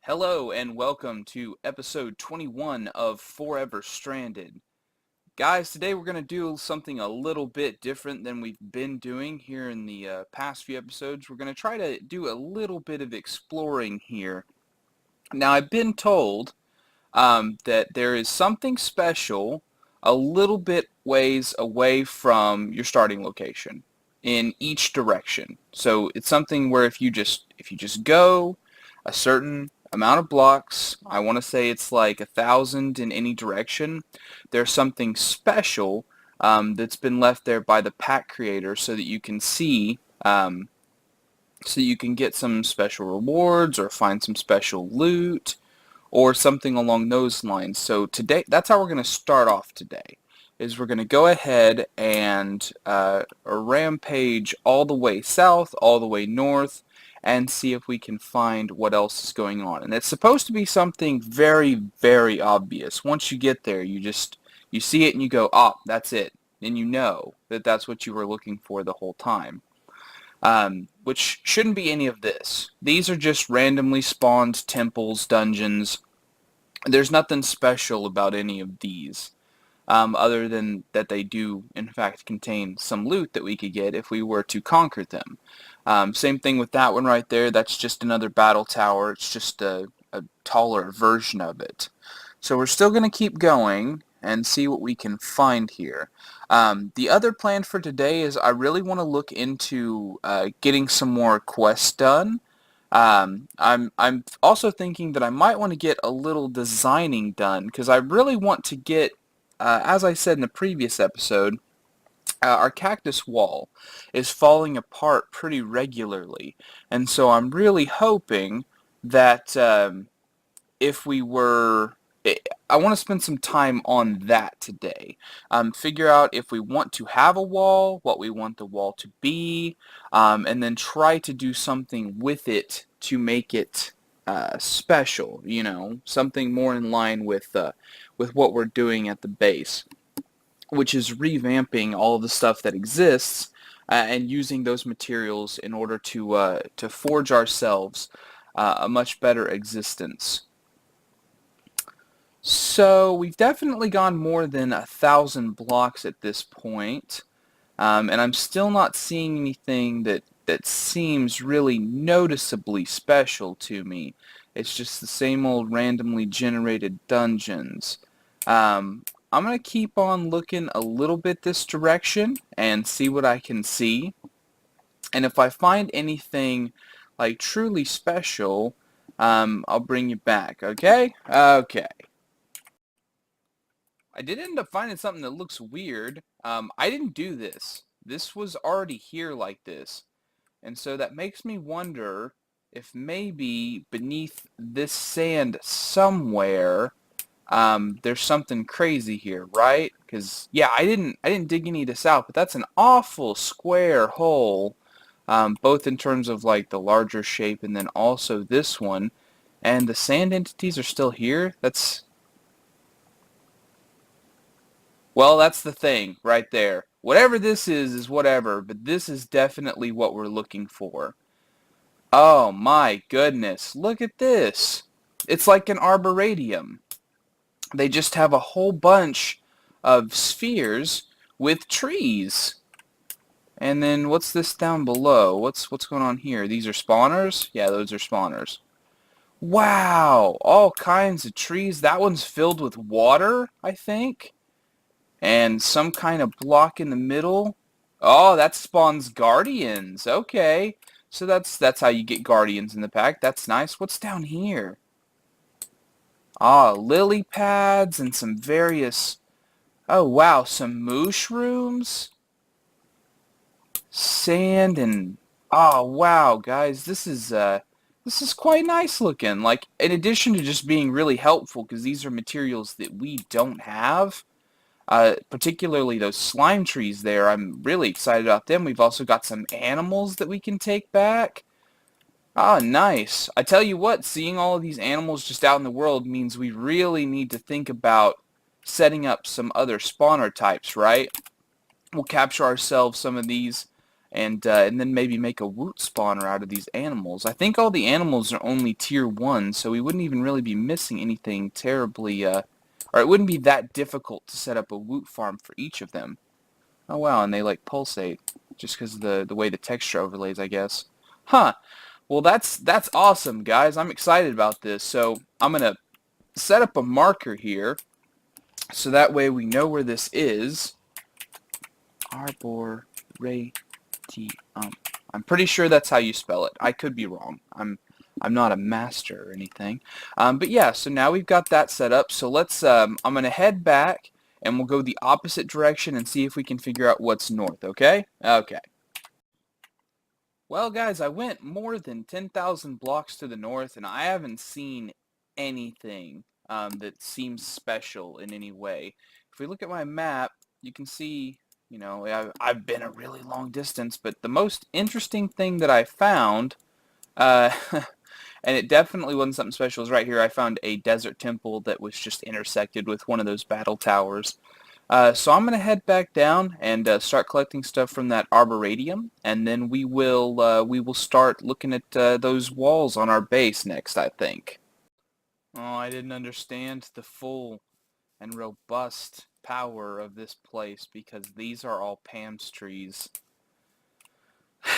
Hello and welcome to episode 21 of Forever Stranded. Guys, today we're going to do something a little bit different than we've been doing here in the past few episodes. We're going to try to do a little bit of exploring here. Now, I've been told that there is something special a little bit ways away from your starting location in each direction. So it's something where if you just go a certain amount of blocks, I want to say it's like 1,000 in any direction, there's something special that's been left there by the pack creator so that you can see so you can get some special rewards or find some special loot or something along those lines. So today, that's how we're going to start off today, is we're going to go ahead and rampage all the way south, all the way north, and see if we can find what else is going on. And it's supposed to be something very, very obvious. Once you get there, you see it and you go, oh, that's it. And you know that that's what you were looking for the whole time. Which shouldn't be any of this. These are just randomly spawned temples, dungeons. There's nothing special about any of these, other than that they do, in fact, contain some loot that we could get if we were to conquer them. Same thing with that one right there. That's just another battle tower. It's just a taller version of it. So we're still going to keep going and see what we can find here. The other plan for today is I really want to look into getting some more quests done. I'm also thinking that I might want to get a little designing done because I really want to get, as I said in the previous episode, our cactus wall is falling apart pretty regularly, and so I'm really hoping that if we were I want to spend some time on that today. Figure out if we want to have a wall, what we want the wall to be, and then try to do something with it to make it special. You know, something more in line with what we're doing at the base, which is revamping all of the stuff that exists and using those materials in order to forge ourselves a much better existence. So we've definitely gone more than 1,000 blocks at this point, and I'm still not seeing anything that seems really noticeably special to me. It's just the same old randomly generated dungeons. I'm going to keep on looking a little bit this direction and see what I can see. And if I find anything like truly special, I'll bring you back, okay? Okay. I did end up finding something that looks weird. I didn't do this. This was already here like this. And so that makes me wonder if maybe beneath this sand somewhere, there's something crazy here, right? Because, yeah, I didn't dig any of this out, but that's an awful square hole, both in terms of, like, the larger shape and then also this one. And the sand entities are still here? Well, that's the thing right there. Whatever this is whatever, but this is definitely what we're looking for. Oh my goodness, look at this. It's like an arboretum. They just have a whole bunch of spheres with trees. And then what's this down below? What's going on here? These are spawners? Yeah, those are spawners. Wow, all kinds of trees. That one's filled with water, I think. And some kind of block in the middle. Oh, that spawns guardians. Okay. So that's how you get guardians in the pack. That's nice. What's down here? Ah, lily pads and some various... Oh, wow, some mushrooms. Sand and... Oh, wow, guys, this is quite nice looking. Like, in addition to just being really helpful, because these are materials that we don't have, particularly those slime trees there. I'm really excited about them. We've also got some animals that we can take back. Ah, nice. I tell you what, seeing all of these animals just out in the world means we really need to think about setting up some other spawner types, right? We'll capture ourselves some of these and then maybe make a woot spawner out of these animals. I think all the animals are only tier 1, so we wouldn't even really be missing anything terribly, or it wouldn't be that difficult to set up a woot farm for each of them. Oh wow, and they like pulsate, just because of the way the texture overlays, I guess. Huh. Well, that's awesome, guys. I'm excited about this. So I'm going to set up a marker here, so that way we know where this is. Arboretum. I'm pretty sure that's how you spell it. I could be wrong. I'm not a master or anything. But yeah, so now we've got that set up. So let's I'm gonna head back and we'll go the opposite direction and see if we can figure out what's north, okay? Okay. Well, guys, I went more than 10,000 blocks to the north and I haven't seen anything that seems special in any way. If we look at my map, you can see, you know, I've been a really long distance, but the most interesting thing that I found, and it definitely wasn't something special, is right here. I found a desert temple that was just intersected with one of those battle towers. So I'm going to head back down and start collecting stuff from that arboretum, and then we will start looking at those walls on our base next, I think. Oh, I didn't understand the full and robust power of this place because these are all Pam's trees.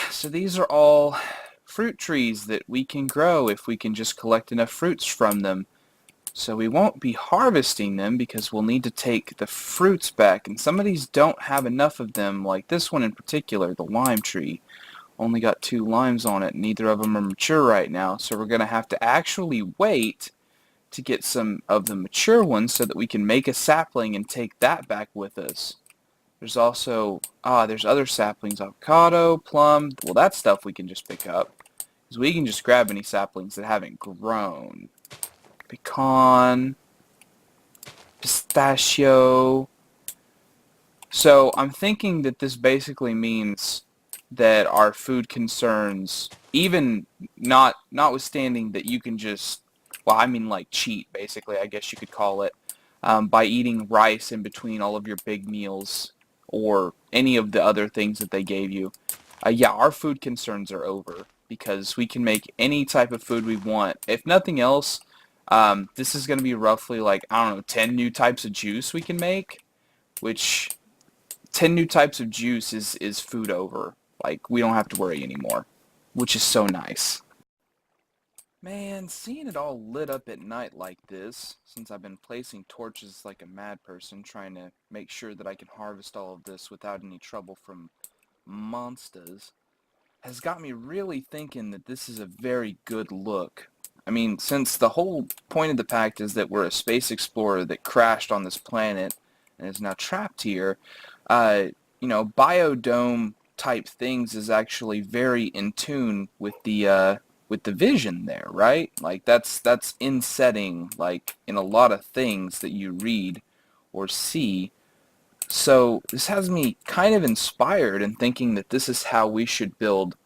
So these are all fruit trees that we can grow if we can just collect enough fruits from them. So we won't be harvesting them because we'll need to take the fruits back. And some of these don't have enough of them, like this one in particular, the lime tree. Only got 2 limes on it. Neither of them are mature right now. So we're going to have to actually wait to get some of the mature ones so that we can make a sapling and take that back with us. There's also, there's other saplings, avocado, plum. Well, that stuff we can just pick up because we can just grab any saplings that haven't grown. Pecan, pistachio. So I'm thinking that this basically means that our food concerns, even notwithstanding that you can just, well, I mean like cheat, basically, I guess you could call it, by eating rice in between all of your big meals or any of the other things that they gave you. Yeah, our food concerns are over because we can make any type of food we want. If nothing else, this is going to be roughly like, I don't know, 10 new types of juice we can make, which 10 new types of juice is food over. Like, we don't have to worry anymore, which is so nice. Man, seeing it all lit up at night like this, since I've been placing torches like a mad person, trying to make sure that I can harvest all of this without any trouble from monsters, has got me really thinking that this is a very good look. I mean, since the whole point of the pact is that we're a space explorer that crashed on this planet and is now trapped here, uh, biodome type things is actually very in tune with the vision there, right? Like that's in setting, like in a lot of things that you read or see. So this has me kind of inspired and thinking that this is how we should build,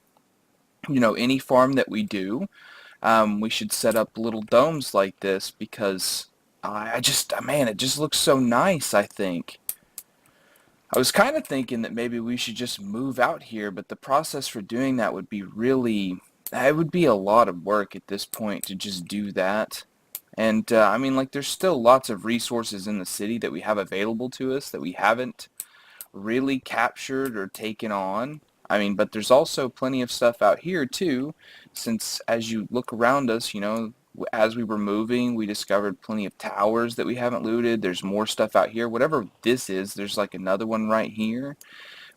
any farm that we do. We should set up little domes like this because man, it just looks so nice, I think. I was kind of thinking that maybe we should just move out here, but the process for doing that would be it would be a lot of work at this point to just do that. And, I mean, like, there's still lots of resources in the city that we have available to us that we haven't really captured or taken on. I mean, but there's also plenty of stuff out here too, since as you look around us, as we were moving, we discovered plenty of towers that we haven't looted. There's more stuff out here. Whatever this is, there's like another one right here.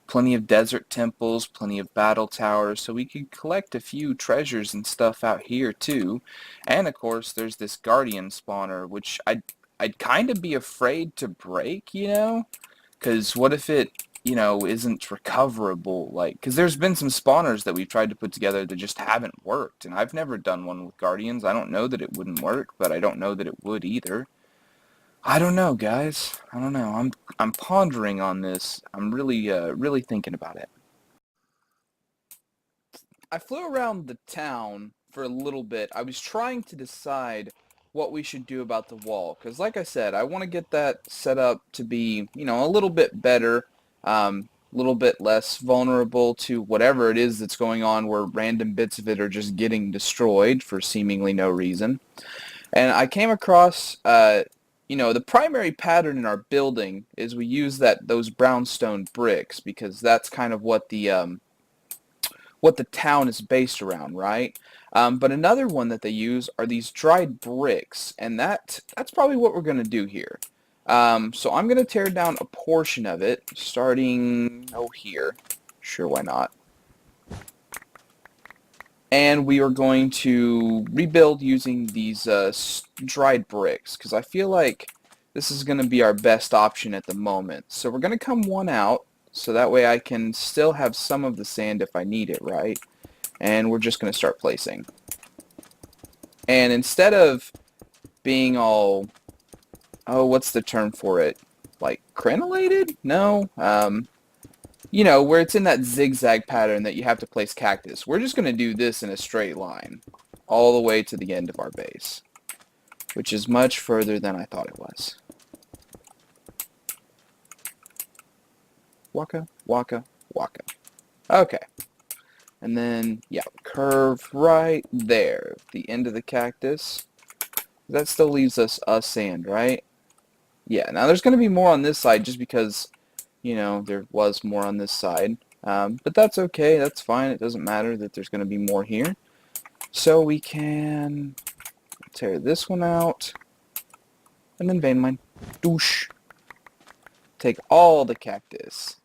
Plenty of desert temples, plenty of battle towers, so we could collect a few treasures and stuff out here too. And of course, there's this guardian spawner, which I'd kind of be afraid to break, because what if it, isn't recoverable? Like, because there's been some spawners that we've tried to put together that just haven't worked, and I've never done one with guardians. I don't know that it wouldn't work, but I don't know that it would either. I don't know, guys. I don't know. I'm pondering on this. I'm really thinking about it. I flew around the town for a little bit. I was trying to decide what we should do about the wall, because like I said, I want to get that set up to be, a little bit better. a little bit less vulnerable to whatever it is that's going on where random bits of it are just getting destroyed for seemingly no reason. And I came across, the primary pattern in our building is we use those brownstone bricks because that's kind of what the town is based around, right? But another one that they use are these dried bricks, and that's probably what we're going to do here. So I'm going to tear down a portion of it, starting here. Sure, why not? And we are going to rebuild using these dried bricks, because I feel like this is going to be our best option at the moment. So we're going to come one out, so that way I can still have some of the sand if I need it, right? And we're just going to start placing. And instead of being all, oh, what's the term for it? Like crenellated? No. Where it's in that zigzag pattern that you have to place cactus. We're just going to do this in a straight line all the way to the end of our base, which is much further than I thought it was. Waka, waka, waka. Okay. And then, yeah, curve right there, the end of the cactus. That still leaves us a sand, right? Yeah, now there's going to be more on this side just because, there was more on this side. But that's okay, that's fine. It doesn't matter that there's going to be more here. So we can tear this one out. And then vein mine. Doosh. Take all the cactus.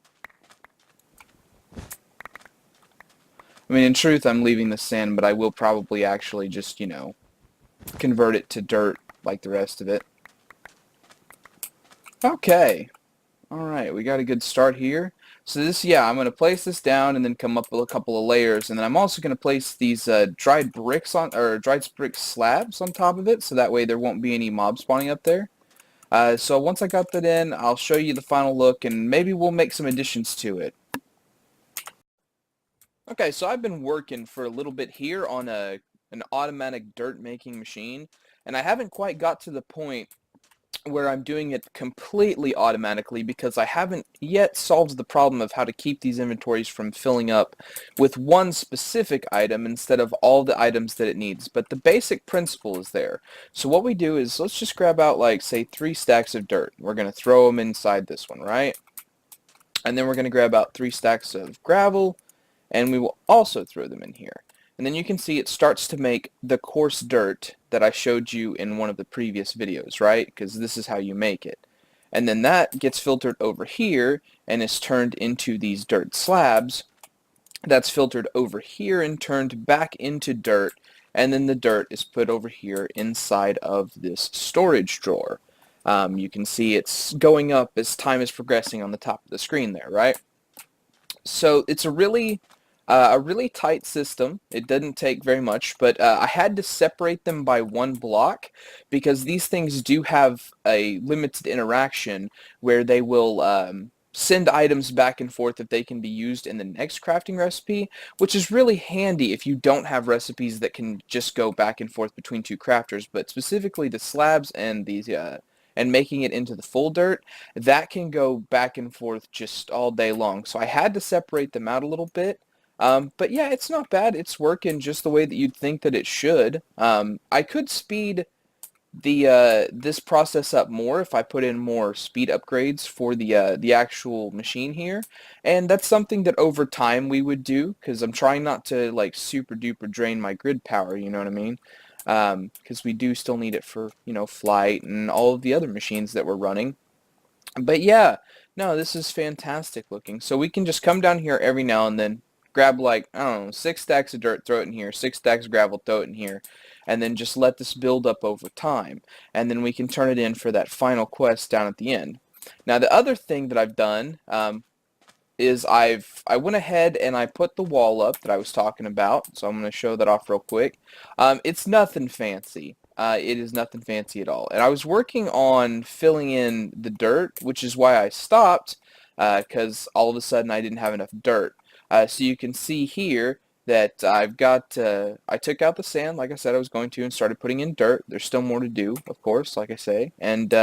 I mean, in truth, I'm leaving the sand, but I will probably actually just, convert it to dirt like the rest of it. Okay. Alright, we got a good start here. So I'm going to place this down and then come up with a couple of layers. And then I'm also going to place these dried brick slabs on top of it, so that way there won't be any mob spawning up there. So once I got that in, I'll show you the final look, and maybe we'll make some additions to it. Okay, so I've been working for a little bit here on an automatic dirt making machine, and I haven't quite got to the point where I'm doing it completely automatically because I haven't yet solved the problem of how to keep these inventories from filling up with one specific item instead of all the items that it needs. But the basic principle is there. So what we do is, let's just grab out, like, say 3 stacks of dirt. We're going to throw them inside this one, right? And then we're going to grab out 3 stacks of gravel, and we will also throw them in here. And then you can see it starts to make the coarse dirt that I showed you in one of the previous videos, right? Because this is how you make it. And then that gets filtered over here and is turned into these dirt slabs. That's filtered over here and turned back into dirt. And then the dirt is put over here inside of this storage drawer. You can see it's going up as time is progressing on the top of the screen there, right? So it's a really tight system. It didn't take very much, but I had to separate them by 1 block because these things do have a limited interaction where they will send items back and forth if they can be used in the next crafting recipe, which is really handy if you don't have recipes that can just go back and forth between 2 crafters, but specifically the slabs and these and making it into the full dirt, that can go back and forth just all day long. So I had to separate them out a little bit. But yeah, it's not bad. It's working just the way that you'd think that it should. I could speed this process up more if I put in more speed upgrades for the actual machine here, and that's something that over time we would do because I'm trying not to like super duper drain my grid power. You know what I mean? Because we do still need it for flight and all of the other machines that we're running. But yeah, no, this is fantastic looking. So we can just come down here every now and then, grab like, I don't know, 6 stacks of dirt, throw it in here, 6 stacks of gravel, throw it in here, and then just let this build up over time. And then we can turn it in for that final quest down at the end. Now the other thing that I've done is I went ahead and I put the wall up that I was talking about, so I'm going to show that off real quick. It's nothing fancy. It is nothing fancy at all. And I was working on filling in the dirt, which is why I stopped, because all of a sudden I didn't have enough dirt. So you can see here that I've got, I took out the sand like I said I was going to and started putting in dirt. There's still more to do, of course, like I say. And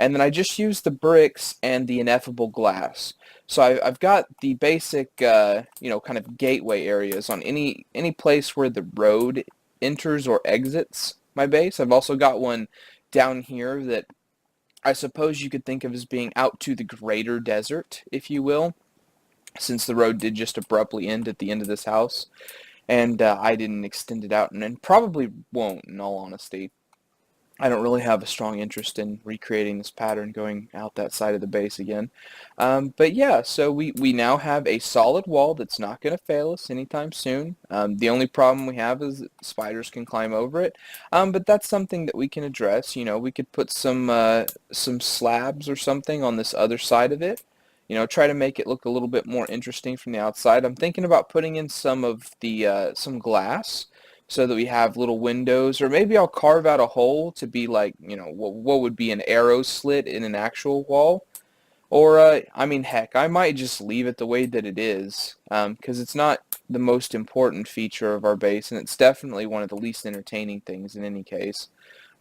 And then I just used the bricks and the ineffable glass. So I've got the basic, kind of gateway areas on any place where the road enters or exits my base. I've also got one down here that I suppose you could think of as being out to the greater desert, if you will, since the road did just abruptly end at the end of this house, and I didn't extend it out, and probably won't, in all honesty. I don't really have a strong interest in recreating this pattern going out that side of the base again. But yeah, so we now have a solid wall that's not going to fail us anytime soon. The only problem we have is that spiders can climb over it. But that's something that we can address. You know, we could put some slabs or something on this other side of it. You know, try to make it look a little bit more interesting from the outside. I'm thinking about putting in some of the some glass so that we have little windows, or maybe I'll carve out a hole to be like, what would be an arrow slit in an actual wall. Or, I mean, heck, I might just leave it the way that it is, because it's not the most important feature of our base, and it's definitely one of the least entertaining things in any case.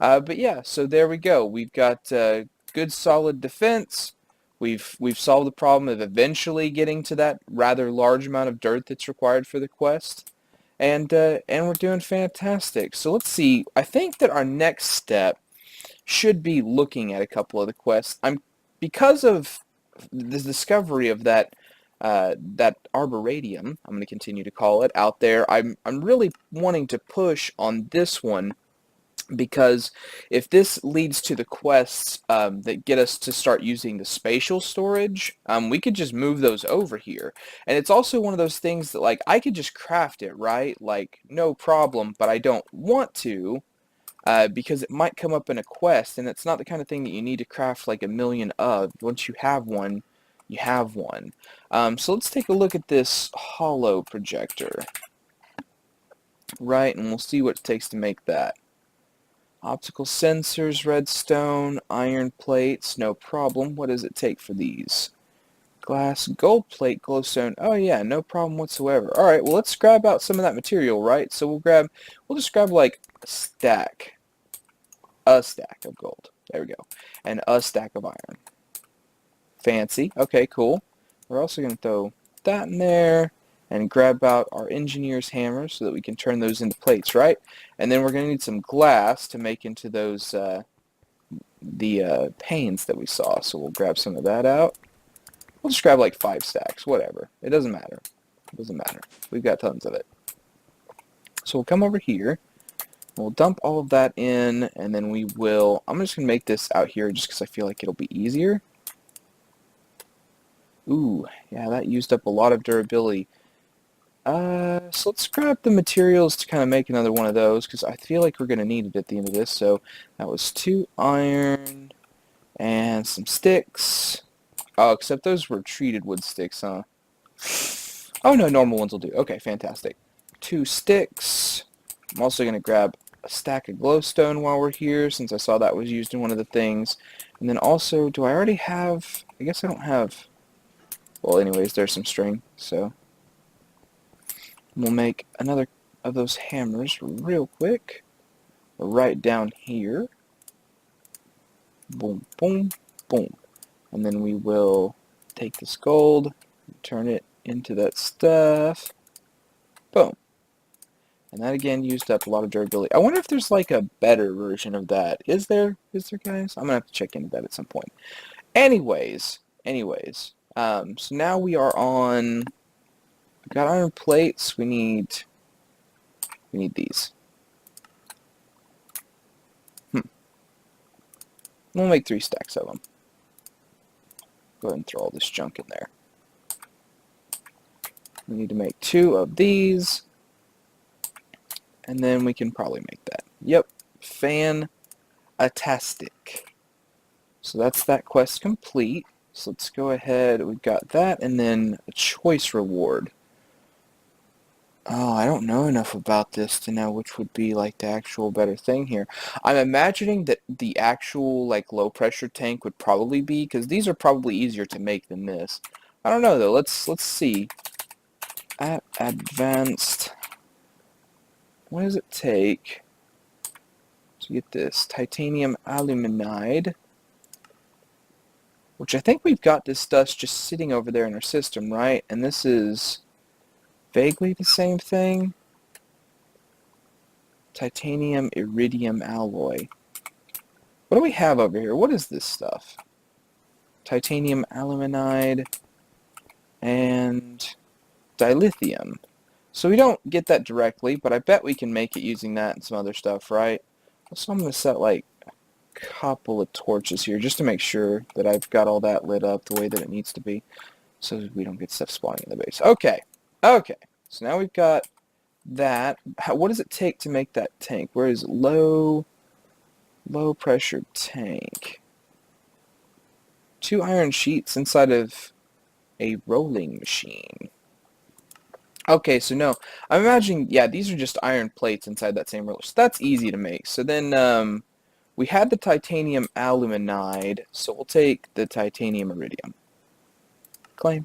But yeah, so there we go. We've got good solid defense. We've solved the problem of eventually getting to that rather large amount of dirt that's required for the quest. And we're doing fantastic. So let's see. I think that our next step should be looking at a couple of the quests. Because of the discovery of that arboretum, I'm going to continue to call it, out there. I'm really wanting to push on this one, because if this leads to the quests that get us to start using the spatial storage, we could just move those over here. And it's also one of those things that, like, I could just craft it, right? Like, no problem, but I don't want to, because it might come up in a quest, and it's not the kind of thing that you need to craft like a million of. Once you have one, you have one. So let's take a look at this hollow projector, right? And we'll see what it takes to make that. Optical sensors, redstone, iron plates, no problem. What does it take for these? Glass, gold plate, glowstone. Oh yeah, no problem whatsoever. Alright, well let's grab out some of that material, right? So we'll just grab like a stack of gold. There we go. And a stack of iron. Fancy. Okay, cool. We're also going to throw that in there and grab out our engineer's hammer so that we can turn those into plates, right? And then we're going to need some glass to make into those the panes that we saw. So we'll grab some of that out. We'll just grab like 5 stacks, whatever. It doesn't matter. It doesn't matter. We've got tons of it. So we'll come over here. We'll dump all of that in, and then I'm just going to make this out here just because I feel like it'll be easier. Ooh, yeah, that used up a lot of durability. So let's grab the materials to kind of make another one of those, because I feel like we're going to need it at the end of this. So that was 2 iron and some sticks. Oh, except those were treated wood sticks, huh? Oh no, normal ones will do. Okay, fantastic. 2 sticks. I'm also going to grab a stack of glowstone while we're here, since I saw that was used in one of the things. And then also, do I already have... I guess I don't have... Well, anyways, there's some string, so... We'll make another of those hammers real quick. Right down here. Boom, boom, boom. And then we will take this gold, turn it into that stuff. Boom. And that again used up a lot of durability. I wonder if there's like a better version of that. Is there guys? I'm gonna have to check into that at some point. Anyways. So now we are on. We've got iron plates. We need these. We'll make 3 stacks of them. Go ahead and throw all this junk in there. We need to make 2 of these. And then we can probably make that. Yep. Fantastic. So that's that quest complete. So let's go ahead. We've got that, and then a choice reward. Oh, I don't know enough about this to know which would be like the actual better thing here. I'm imagining that the actual like low pressure tank would probably be, because these are probably easier to make than this. I don't know though. Let's see. At advanced, what does it take to get this titanium aluminide? which I think we've got this dust just sitting over there in our system, right? And this is vaguely the same thing. Titanium iridium alloy. What do we have over here? What is this stuff? Titanium aluminide and dilithium. So we don't get that directly, but I bet we can make it using that and some other stuff, right? So I'm going to set like a couple of torches here just to make sure that I've got all that lit up the way that it needs to be so we don't get stuff spawning in the base. Okay. Okay. So now we've got that. What does it take to make that tank? Where is it? Low pressure tank. 2 iron sheets inside of a rolling machine. Okay, so no, I'm imagining, yeah, these are just iron plates inside that same roller. So that's easy to make. So then we had the titanium aluminide, so we'll take the titanium iridium. Claim.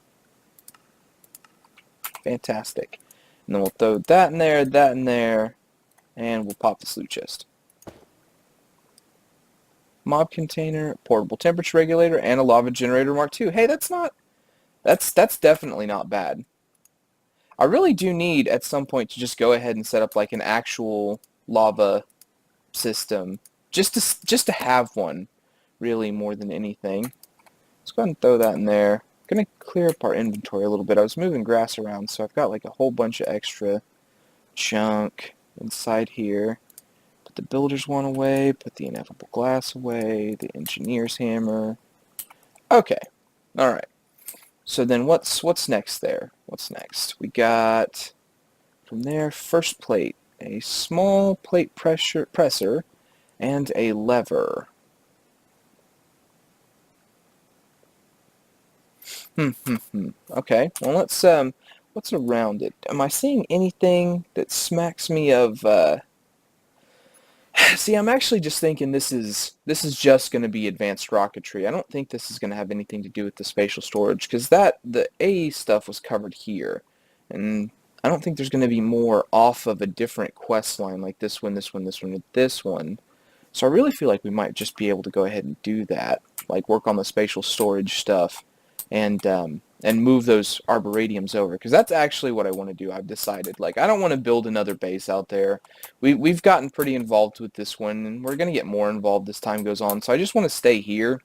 Fantastic. And then we'll throw that in there, and we'll pop this loot chest. Mob container, portable temperature regulator, and a lava generator Mark II. Hey, that's definitely not bad. I really do need at some point to just go ahead and set up like an actual lava system, just to have one, really, more than anything. Let's go ahead and throw that in there. I'm gonna clear up our inventory a little bit. I was moving grass around, so I've got like a whole bunch of extra junk inside here. Put the builder's one away, put the ineffable glass away, the engineer's hammer. Okay, all right. So then what's next there? What's next? We got from there first plate, a small plate presser, and a lever. Okay. Well, what's around it? Am I seeing anything that smacks me of See, I'm actually just thinking this is just going to be advanced rocketry. I don't think this is going to have anything to do with the spatial storage because the AE stuff was covered here, and I don't think there's going to be more off of a different quest line like this one, this one, this one, or this one. So I really feel like we might just be able to go ahead and do that, like work on the spatial storage stuff, and move those arboradiums over, because that's actually what I want to do. I've decided, like, I don't want to build another base out there. We've gotten pretty involved with this one, and we're going to get more involved as time goes on, so I just want to stay here.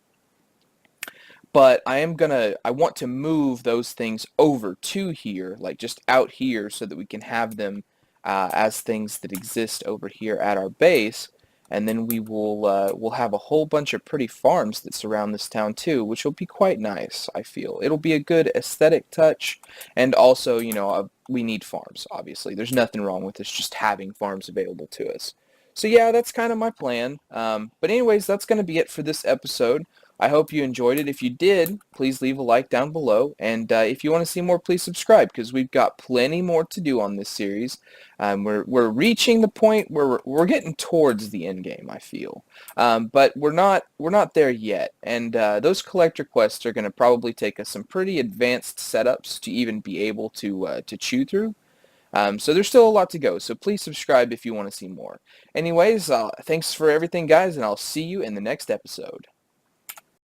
But I want to move those things over to here, like just out here, so that we can have them as things that exist over here at our base. And then we'll have a whole bunch of pretty farms that surround this town too, which will be quite nice, I feel. It'll be a good aesthetic touch, and also, you know, we need farms, obviously. There's nothing wrong with us just having farms available to us. So yeah, that's kind of my plan. But anyways, that's going to be it for this episode. I hope you enjoyed it. If you did, please leave a like down below. And if you want to see more, please subscribe, because we've got plenty more to do on this series. We're reaching the point where we're getting towards the end game, I feel. But we're not there yet. And those collector quests are going to probably take us some pretty advanced setups to even be able to chew through. So there's still a lot to go, so please subscribe if you want to see more. Anyways, thanks for everything, guys, and I'll see you in the next episode.